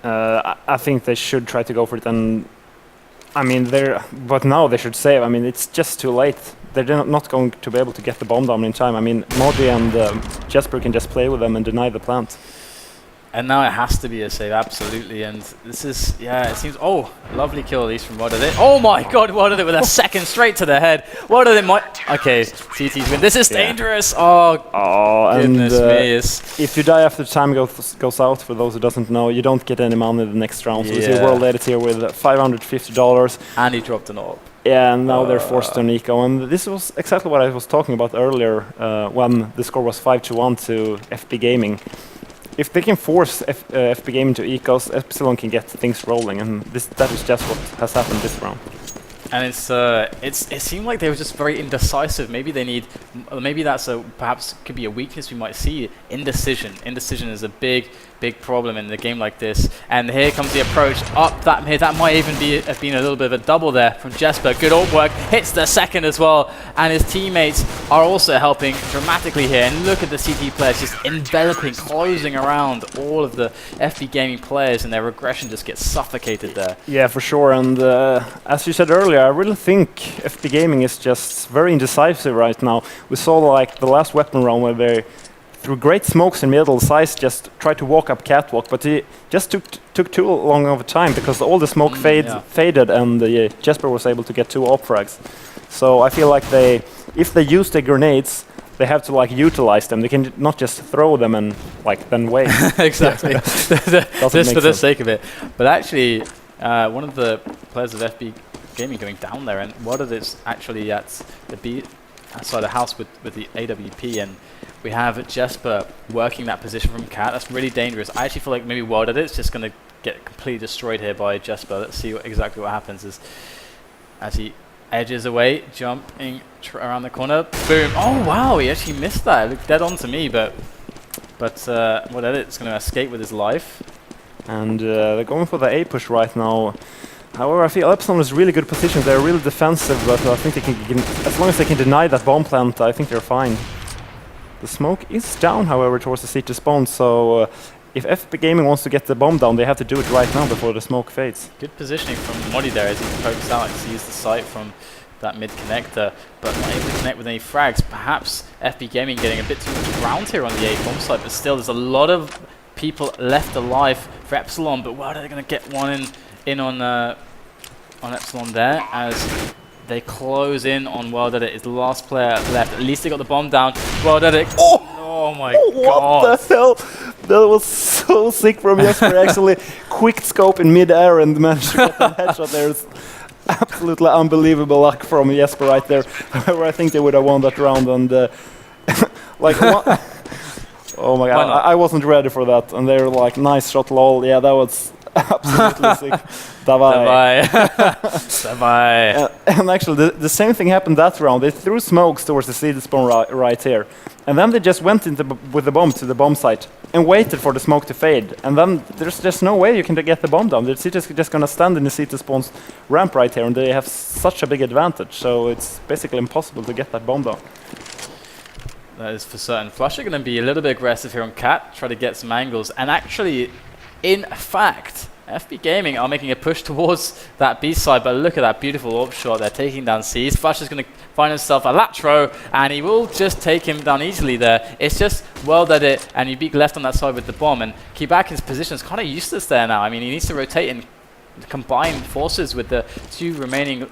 I think they should try to go for it, and I mean, but now they should save. I mean, it's just too late. They're not going to be able to get the bomb down in time. I mean, Modi and Jesper can just play with them and deny the plant. And now it has to be a save, absolutely. And this is, yeah, it seems, oh, lovely kill at least from Wodadit. Oh my god, Wodadit with a second straight to the head. Wodadit might, okay, TT's win. This is dangerous. Oh, goodness me. If you die after time goes out, for those who doesn't know, you don't get any money in the next round. So we see World Edit here with $550. And he dropped an AWP. Yeah, and now they're forced to Nico. And this was exactly what I was talking about earlier when the score was 5-1 to FBgaming. If they can force fbgaming to ecos, Epsilon can get things rolling, and that is just what has happened this round. And it seemed like they were just very indecisive. Maybe they need, maybe that's perhaps could be a weakness we might see. Indecision. Indecision is a big problem in a game like this. And here comes the approach up that might even have been a little bit of a double there from Jesper. Good ult work, hits the second as well, and his teammates are also helping dramatically here. And look at the CT players just enveloping, closing around all of the FBgaming players, and their regression just gets suffocated there. Yeah, for sure. And as you said earlier, I really think FBgaming is just very indecisive right now. We saw like the last weapon round where they, through great smokes in middle, Size just tried to walk up catwalk, but he just took too long of a time because all the smoke faded, and Jesper was able to get 2 AWP frags. So I feel like if they use the grenades, they have to like utilize them. They can not just throw them and like then wait. Exactly. Just for the sake of it. But actually, one of the players of FBgaming going down there, and Wodadit's actually at the outside the house with the AWP, and we have Jesper working that position from Cat. That's really dangerous. I actually feel like maybe Wodadit's just going to get completely destroyed here by Jesper. Let's see exactly what happens as he edges away, jumping around the corner. Boom. Oh, wow. He actually missed that. It looked dead on to me, but Wodadit's going to escape with his life. And they're going for the A push right now. However, I feel Epsilon is really good position. They're really defensive, but I think they can, as long as they can deny that bomb plant, I think they're fine. The smoke is down, however, towards the CT spawn, so if FBgaming wants to get the bomb down, they have to do it right now before the smoke fades. Good positioning from Modi there as he pokes out and sees the site from that mid connector, but not able to connect with any frags. Perhaps FBgaming getting a bit too much ground here on the A bomb site, but still there's a lot of people left alive for Epsilon, but well, they're going to get one in on Epsilon there as they close in on World Edit. Is the last player left. At least they got the bomb down. World Edit. Oh my god. What the hell? That was so sick from Jesper. Actually, quick scope in mid-air and managed to get the headshot there. It's absolutely unbelievable luck from Jesper right there. However, I think they would have won that round. And like, oh my god, I wasn't ready for that. And they were like, nice shot, lol. Yeah, that was absolutely sick. Davai. Davai. And actually, the same thing happened that round. They threw smokes towards the seed spawn right here. And then they just went with the bomb to the bomb site and waited for the smoke to fade. And then there's just no way you can get the bomb down. The CT is just going to stand in the CT spawn's ramp right here, and they have such a big advantage. So it's basically impossible to get that bomb down. That is for certain. Flush are going to be a little bit aggressive here on Cat, try to get some angles. And actually, in fact, FBgaming are making a push towards that B side, but look at that beautiful AWP shot. They're taking down C's. Flush is going to find himself a Latro, and he will just take him down easily there. It's just World Edit and Ubik left on that side with the bomb, and Kibakin's position is kind of useless there now. I mean, he needs to rotate and combine forces with the 2 remaining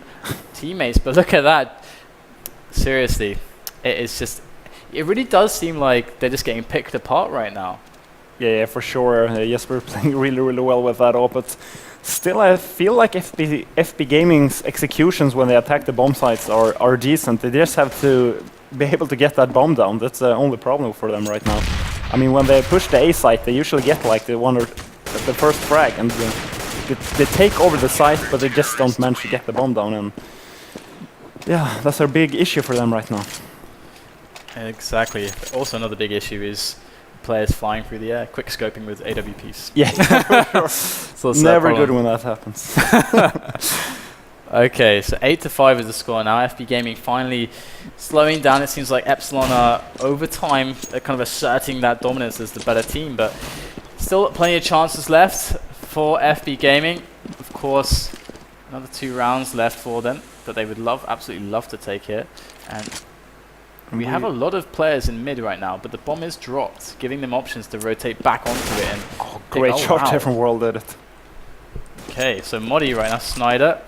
teammates, but look at that. Seriously, it really does seem like they're just getting picked apart right now. Yeah, for sure. Jesper playing really, really well with that AWP, but still I feel like FBgaming's executions when they attack the bomb sites are decent. They just have to be able to get that bomb down. That's the only problem for them right now. I mean, when they push the A site, they usually get like the first frag, and they take over the site, but they just don't manage to get the bomb down. And yeah, that's a big issue for them right now. Exactly. Also, another big issue is players flying through the air, quick scoping with AWPs. Yeah, for sure. So never good when that happens. Okay, so 8-5 is the score now. FBgaming finally slowing down. It seems like Epsilon are over time kind of asserting that dominance as the better team, but still plenty of chances left for FB Gaming. Of course, another 2 rounds left for them that they would absolutely love to take here. And we have a lot of players in mid right now, but the bomb is dropped, giving them options to rotate back onto it. And great shot there from World Edit. Okay, so Modi right now, Snyder.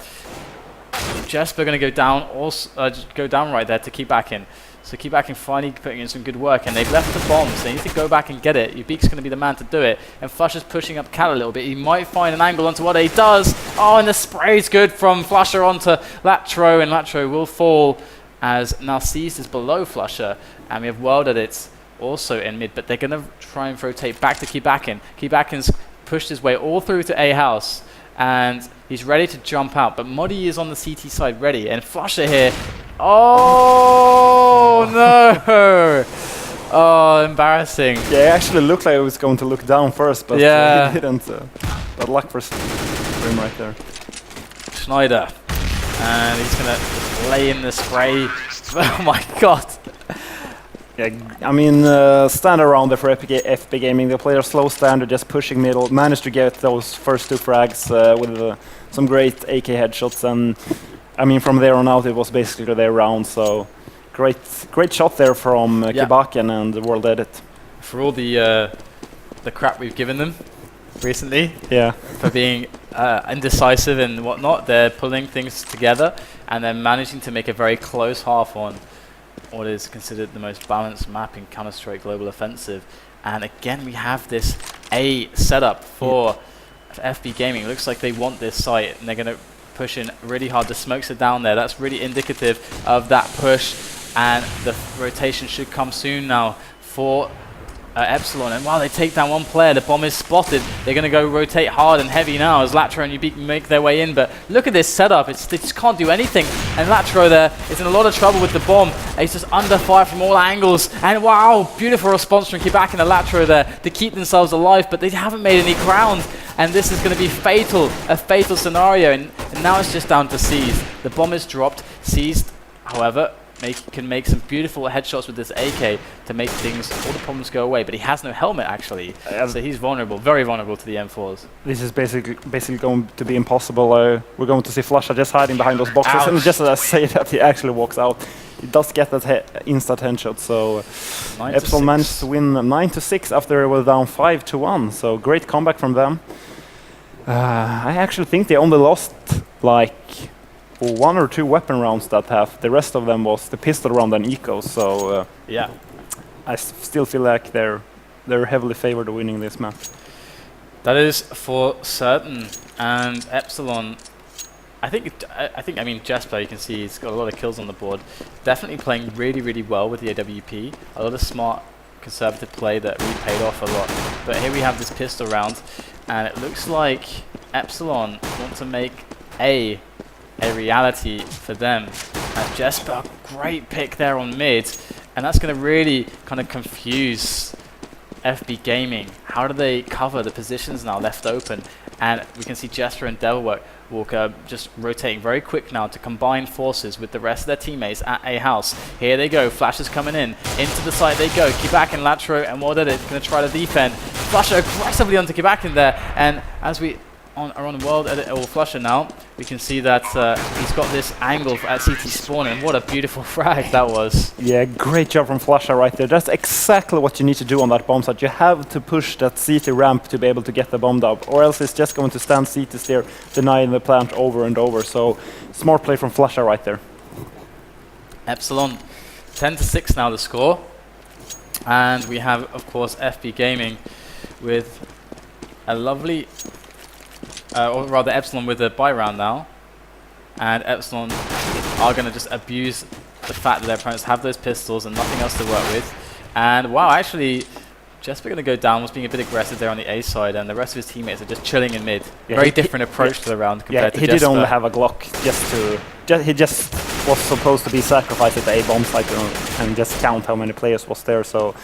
Jesper going to go down, also go down right there to keep back in. So keep back in, finally putting in some good work, and they've left the bomb, so they need to go back and get it. Ubeek's going to be the man to do it, and Flusher's pushing up Cat a little bit. He might find an angle onto what he does. Oh, and the spray's good from Flusher onto Latro, and Latro will fall as now Seized is below Flusher, and we have World Edit also in mid, but they're going to try and rotate back to Keebakin. Keebakin's pushed his way all through to A house, and he's ready to jump out, but Modi is on the CT side ready, and Flusher here. Oh no! Oh, embarrassing. Yeah, it actually looked like I was going to look down first, but yeah. he didn't. Bad luck for him right there. Schneider. And he's going to lay in the spray. Oh my god. Yeah, I mean, stand around there for FB Gaming. They play their slow standard, just pushing middle. Managed to get those first 2 frags with some great AK headshots, and I mean, from there on out, it was basically their round. So, great shot there from Keebakin and World Edit. For all the crap we've given them recently, for being indecisive and whatnot, they're pulling things together and they're managing to make a very close half on what is considered the most balanced map in Counter-Strike Global Offensive. And again, we have this A setup for FB Gaming. It looks like they want this site, and they're going to push in really hard. The smokes are down there. That's really indicative of that push, and the rotation should come soon now for Epsilon. And while they take down one player, the bomb is spotted. They're going to go rotate hard and heavy now as Latro and Ubeek make their way in. But look at this setup. They just can't do anything. And Latro there is in a lot of trouble with the bomb. He's just under fire from all angles. And wow, beautiful response from Keebakin and Latro there to keep themselves alive. But they haven't made any ground. And this is going to be fatal, a fatal scenario. And now it's just down to Seized. The bomb is dropped. Seized, however, can make some beautiful headshots with this AK to make things, all the problems go away. But he has no helmet actually, so he's vulnerable, very vulnerable to the M4s. This is basically going to be impossible. We're going to see Flusher just hiding behind those boxes. Ouch. And just as I say that, he actually walks out. He does get that instant headshot. So Epsilon managed to win 9-6 after they were down 5-1. So great comeback from them. I actually think they only lost like 1 or 2 weapon rounds that half. The rest of them was the pistol round and eco. So yeah, I still feel like they're heavily favored winning this map. That is for certain. And Epsilon, I mean Jesper, you can see he's got a lot of kills on the board. Definitely playing really, really well with the AWP. A lot of smart, conservative play that really paid off a lot. But here we have this pistol round, and it looks like Epsilon want to make a reality for them. And Jesper, great pick there on mid, and that's going to really kind of confuse FB Gaming. How do they cover the positions now left open? And we can see Jesper and Devil Walker just rotating very quick now to combine forces with the rest of their teammates at A house. Here they go, Flash is coming in. Into the site they go. Keebakin, Latro, and World Edit going to try to defend. Flusher aggressively onto Keebakin there, and as we are on World Edit or Flusher now, we can see that he's got this angle at CT spawn, and what a beautiful frag that was. Yeah, great job from Flusher right there. That's exactly what you need to do on that bomb site. You have to push that CT ramp to be able to get the bomb up, or else it's just going to stand CT there, denying the plant over and over. So smart play from Flusher right there. Epsilon 10-6 now the score, and we have of course FB Gaming with a lovely or rather Epsilon with a buy round now, and Epsilon are going to just abuse the fact that their opponents have those pistols and nothing else to work with. And wow, actually Jesper going to go down, was being a bit aggressive there on the A side, and the rest of his teammates are just chilling in mid. Yeah, very different approach to the round compared to Jesper. He did only have a Glock he just was supposed to be sacrificed at the A bomb site and just count how many players was there, so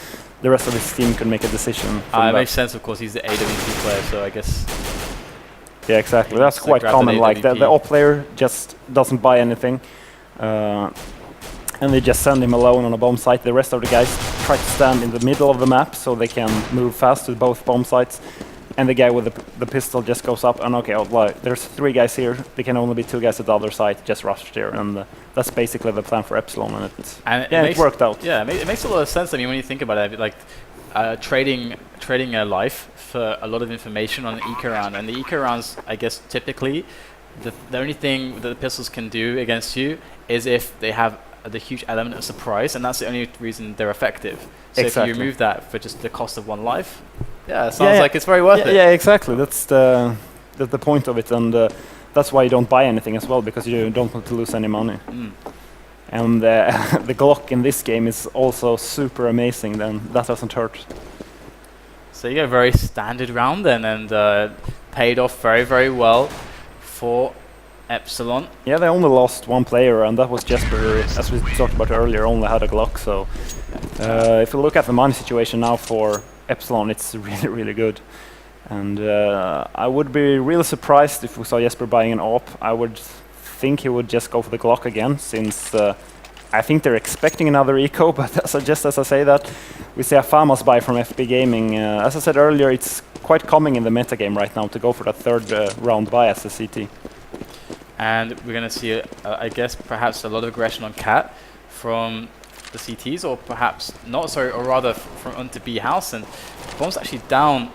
the rest of his team could make a decision. It makes sense, of course, he's the AWP player, so I guess. Yeah, exactly. That's quite common. Like the op player just doesn't buy anything, and they just send him alone on a bomb site. The rest of the guys try to stand in the middle of the map so they can move fast to both bomb sites. and the guy with the pistol just goes up, and okay, well, there's 3 guys here, there can only be 2 guys at the other side, just rush there, and that's basically the plan for Epsilon, and it worked out. Yeah, it makes a lot of sense. I mean, when you think about it, like trading a life for a lot of information on an eco round, and the eco rounds, I guess, typically, the only thing that the pistols can do against you is if they have the huge element of surprise, and that's the only reason they're effective. So exactly. if you remove that for just the cost of 1 life, yeah, it sounds like it's very worth it. Yeah, exactly. That's the point of it, and that's why you don't buy anything as well, because you don't want to lose any money. And the Glock in this game is also super amazing, then that doesn't hurt. So you got a very standard round then, and paid off very, very well for Epsilon. Yeah, they only lost 1 player, and that was Jesper, as we talked about earlier, only had a Glock. So if you look at the money situation now for Epsilon, it's really, really good. And I would be really surprised if we saw Jesper buying an AWP. I would think he would just go for the Glock again, since I think they're expecting another eco, but just as I say that, we see a FAMAS buy from FB Gaming. As I said earlier, it's quite common in the metagame right now to go for that 3rd round buy as a CT. And we're going to see, I guess, perhaps a lot of aggression on Cat from the CTs, or perhaps not, sorry, or rather from onto B house, and bomb's actually down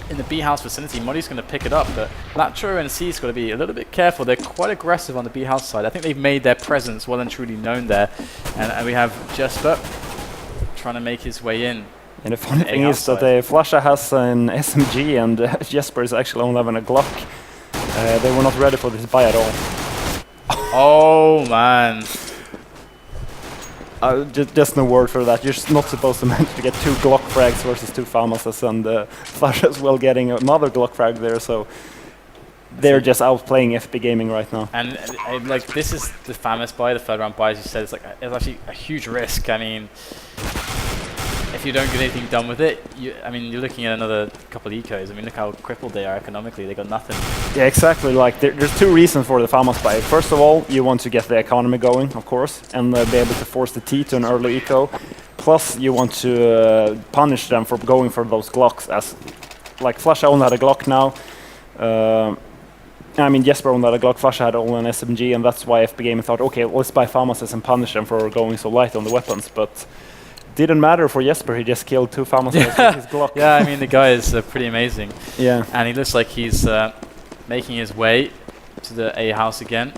in the B house vicinity. Moddy's going to pick it up, but Latro and C's got to be a little bit careful. They're quite aggressive on the B house side. I think they've made their presence well and truly known there, and we have Jesper trying to make his way in. And the funny thing is that Flasha has an SMG, and Jesper is actually only having a Glock. They were not ready for this buy at all. Oh man. Just no word for that. You're just not supposed to manage to get 2 Glock frags versus 2 FAMASes, and Flash as well getting another Glock frag there, so they're just outplaying FB Gaming right now. And like, this is the FAMAS buy, the 3rd round buy, as you said, it's actually a huge risk. I mean, if you don't get anything done with it, I mean, you're looking at another couple of ecos. I mean, look how crippled they are economically. They got nothing. Yeah, exactly. Like, there's 2 reasons for the FAMAS buy. First of all, you want to get the economy going, of course, and be able to force the T to an early eco. Plus, you want to punish them for going for those Glocks, as like Flasha only had a Glock now. I mean, Jesper only had a Glock, Flasha had only an SMG, and that's why FB Gaming thought, okay, let's buy FAMASes and punish them for going so light on the weapons. But didn't matter for Jesper, he just killed 2 FAMASes with his Glock. Yeah, I mean, the guy is pretty amazing. Yeah. And he looks like he's making his way to the A house again.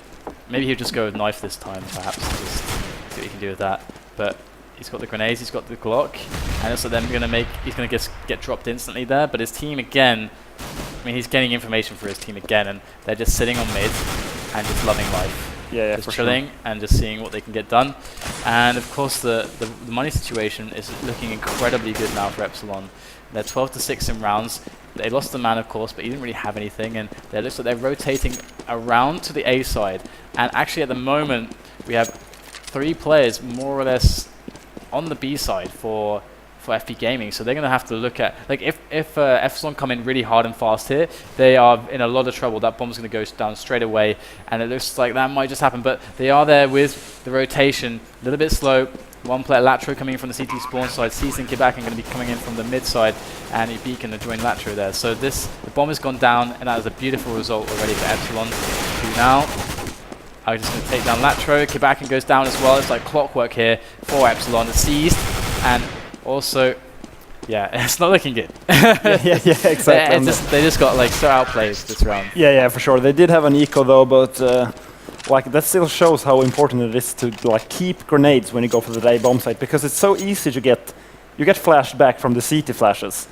Maybe he'll just go with knife this time, perhaps. Just see what he can do with that. But he's got the grenades, he's got the Glock, and also then he's going to get dropped instantly there. But his team again, I mean, he's getting information for his team again, and they're just sitting on mid and just loving life. Yeah, just chilling and just seeing what they can get done. And of course, the money situation is looking incredibly good now for Epsilon. They're 12-6 in rounds. They lost the man, of course, but he didn't really have anything, and it looks like they're rotating around to the A side. And actually, at the moment, we have 3 players more or less on the B side for FB Gaming, so they're going to have to look at, like, if Epsilon come in really hard and fast here, they are in a lot of trouble. That bomb's going to go down straight away, and it looks like that might just happen, but they are there with the rotation, a little bit slow. 1 player, Latro, coming in from the CT spawn side, C's and Quebec are going to be coming in from the mid side, and EB can join Latro there. So the bomb has gone down, and that is a beautiful result already for Epsilon, who now are just going to take down Latro. Quebec goes down as well. It's like clockwork here for Epsilon. It's seized, and also, yeah, it's not looking good. yeah, exactly. They just got like so outplayed this round. Yeah, for sure. They did have an eco though, but like that still shows how important it is to like keep grenades when you go for the A bomb site, because it's so easy to get flashed back from the CT flashes,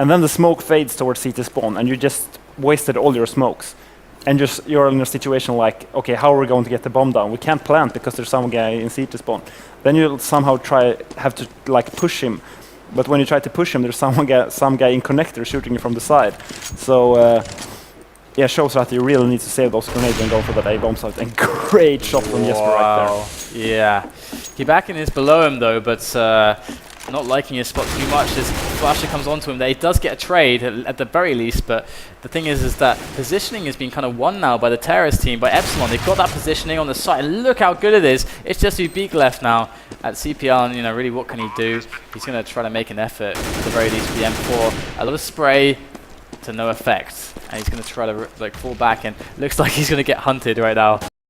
and then the smoke fades towards CT spawn, and you just wasted all your smokes, and you're in a situation like, okay, how are we going to get the bomb down? We can't plant because there's some guy in CT spawn. Then you'll somehow have to like push him, but when you try to push him, there's some guy in connector shooting you from the side. So yeah, shows that you really need to save those grenades and go for that A bomb site. And great shot from Jesper right there. Yeah, Quebec is below him though, but not liking his spot too much as Flasher comes onto him there. He does get a trade at the very least, but the thing is that positioning has been kind of won now by the terrorist team, by Epsilon. They've got that positioning on the side. Look how good it is. It's just Ubik left now at CPL, and really what can he do? He's going to try to make an effort at the very least with the M4. A lot of spray to no effect. And he's going to try to like fall back, and looks like he's going to get hunted right now.